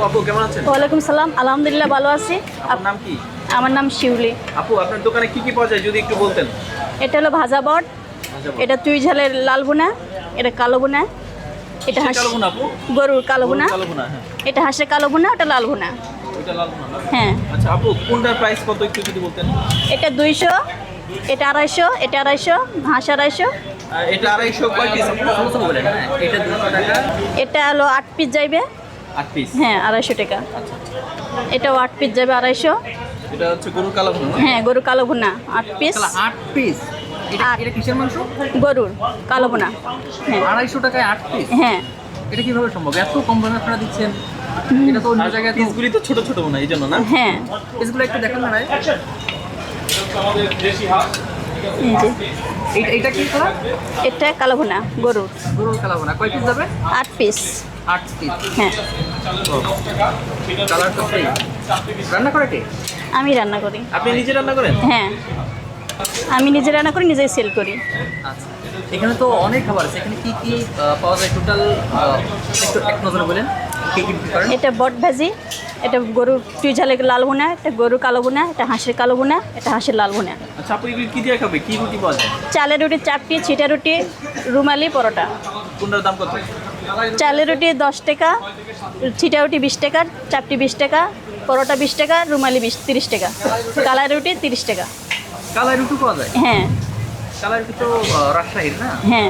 আপু কেমন আছেন? ওয়ালাইকুম সালাম, আলহামদুলিল্লাহ ভালো আছি। আপনার নাম কি? আমার নাম শিউলি। আপু আপনার দোকানে কি কি পাওয়া যায় যদি একটু বলতেন। এটা হলো ভাজা বট, এটা চুই ঝালের লাল বোনা, এটা কালো বোনা, এটা হাঁস কালো ভুনা আপু? গরুর কালো বোনা, কালো ভুনা, হ্যাঁ। এটা হাঁসের কালো বোনা, ওটা লাল বোনা। ওইটা লাল ভুনা না? হ্যাঁ, আচ্ছা আপু কোনটার প্রাইস কত একটু যদি বলতেন। এটা 200, এটা 250, এটা 250, হাঁস 250। এটা 250 কয় পিস আপু? বলেন। হ্যাঁ এটা 200 টাকা। এটা হলো 8 পিস যাইবে। 8 পিস? হ্যাঁ 250 টাকা। আচ্ছা আচ্ছা। এটাও 8 পিস যাবে 250। এটা হচ্ছে গরুর কালো ভুনা না? হ্যাঁ গরুর কালো বোনা 8 পিস। 8 পিস। এটা আট। এটা কিসের মাংস? গরুর কালো বোনা। হ্যাঁ 250 টাকায় 8 পিস। হ্যাঁ, এটা কিভাবে সম্ভব? এত কম দামে আপনারা দিচ্ছেন? এটা তো অন্য আর জায়গায় তো পিসগুলি তো ছোট ছোট ভুনা এই জন্য না? হ্যাঁ পিসগুলো একটু দেখেন না ভাই। এই যে এটা কি কালার? এটা কালো বোনা গরুর গরুর কালার না। কয় পিস যাবে? 8 পিস। 8 পিস। হ্যাঁ কালার তো সেই। রান্না করে কে? আমি রান্না করি। আপনি নিজে রান্না করেন? হ্যাঁ আমি নিজে রান্না করি, নিজেই সেল করি। আচ্ছা। এখানে তো অনেক খাবার আছে। এখানে কি কি পাওয়া যায় টোটাল একটু এক নজরে বলেন। কি কি বিক্রি করেন? এটা বট ভাজি, এটা গরুর চুই ঝালের লাল বোনা, এটা গরুর কালো বোনা, এটা হাঁসের কালো বোনা, এটা হাঁসের লাল বোনা। আচ্ছা আপু এগুলি কি দিয়ে খাবে? কি রুটি পাওয়া যায়? চালের রুটি, চাপটি, ছিটা রুটি, রুমালি, পরোটা। কোনটার দাম কত? চালের রুটি 10 টাকা, ছিটা রুটি 20 টাকা, চাপটি 20 টাকা, পরোটা 20 টাকা, রুমালি 30 টাকা, কালাই রুটি 30 টাকা। কালাই রুটি পাওয়া যায়? হ্যাঁ কালাই রুটি তো রাজশাহীর না? হ্যাঁ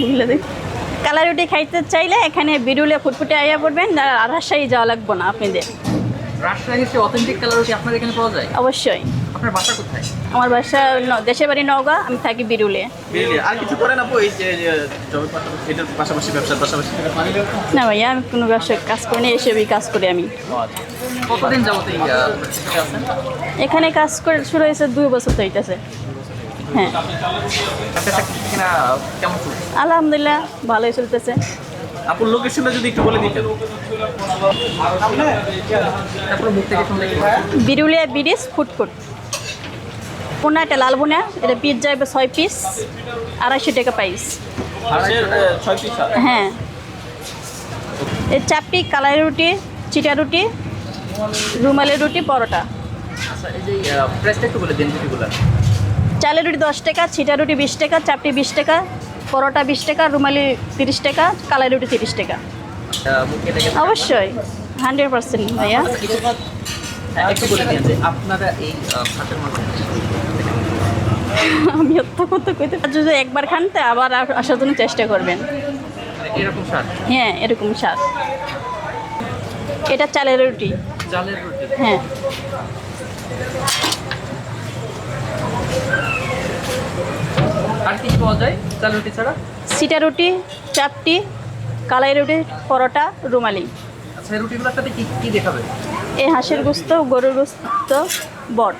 বুঝলে দেখ, কালাই রুটি খাইতে চাইলে এখানে বিরুলে ফুটফুটে আইয়া পড়বেন, আর রাজশাহী যাওয়া লাগবে না আপনাদের। রাজশাহীর সে অথেন্টিক কালাই রুটি আপনার এখানে পাওয়া যায়? অবশ্যই। আপনার বাসা কোথায়? আমার বাসা দেশের বাড়ি নওগাঁ, আমি থাকি বিরুলে। বেরিয়ে আর কিছু করেন আপু এই যে জবের পাশাপাশি এটার পাশাপাশি ব্যবসার পাশাপাশি? না ভাইয়া, আমি কোনো ব্যবসায় কাজ করি না, এসবই কাজ করি আমি। কতদিন যাবত এই পরিস্থিতিতে আছেন? এখানে কাজ করে শুরু হয়েছে 2 বছর তো হইতেছে। হ্যাঁ আপনার চাকরি কিনা কেমন চলছে? আলহামদুলিল্লাহ ভালোই চলতেছে। আপুর লোকেশনটা যদি একটু বলে দিতেন। তারপরে মুখ থেকে শুনলে কি হয়? বিরুলিয়া ব্রিজ ফুটফুট পোনা, এটা লাল বোনা, এটা পিস যাবে 6 পিস, 250 টাকা প্রাইস। হাঁসের 6 পিস? হ্যাঁ এই চাপটি, কালাই রুটি, চিটা রুটি, রুমালি রুটি, পরোটা। আচ্ছা এই যে প্রাইসটা একটু বলে দিন রুটিগুলো। চালের রুটি 10 টাকা, ছিটা রুটি 20 টাকা, চাপটি 20 টাকা, পরোটা 20 টাকা, রুমালি 30 টাকা, কালাই রুটি 30 টাকা। মুখে দেখে অবশ্যই 100% ভাইয়া। একটু বলে দিন যে আপনারা এই হাটের মাঝে আমি অত কত কইতে পারি, যদি একবার খান তো আবার আসার জন্য চেষ্টা করবেন। এরকম স্বাদ? হ্যাঁ এরকম স্বাদ। এটা চালের রুটি। চালের রুটি। হ্যাঁ আর কি পাওয়া যায় চালের রুটি ছাড়া? সিটা রুটি, চাপটি, কালাই রুটি, পরোটা, রুমালি। আচ্ছা এই রুটিগুলোর সাথে কি কি দেখাবে? এই হাঁসের গোস্ত, গরুর গোস্ত, বট।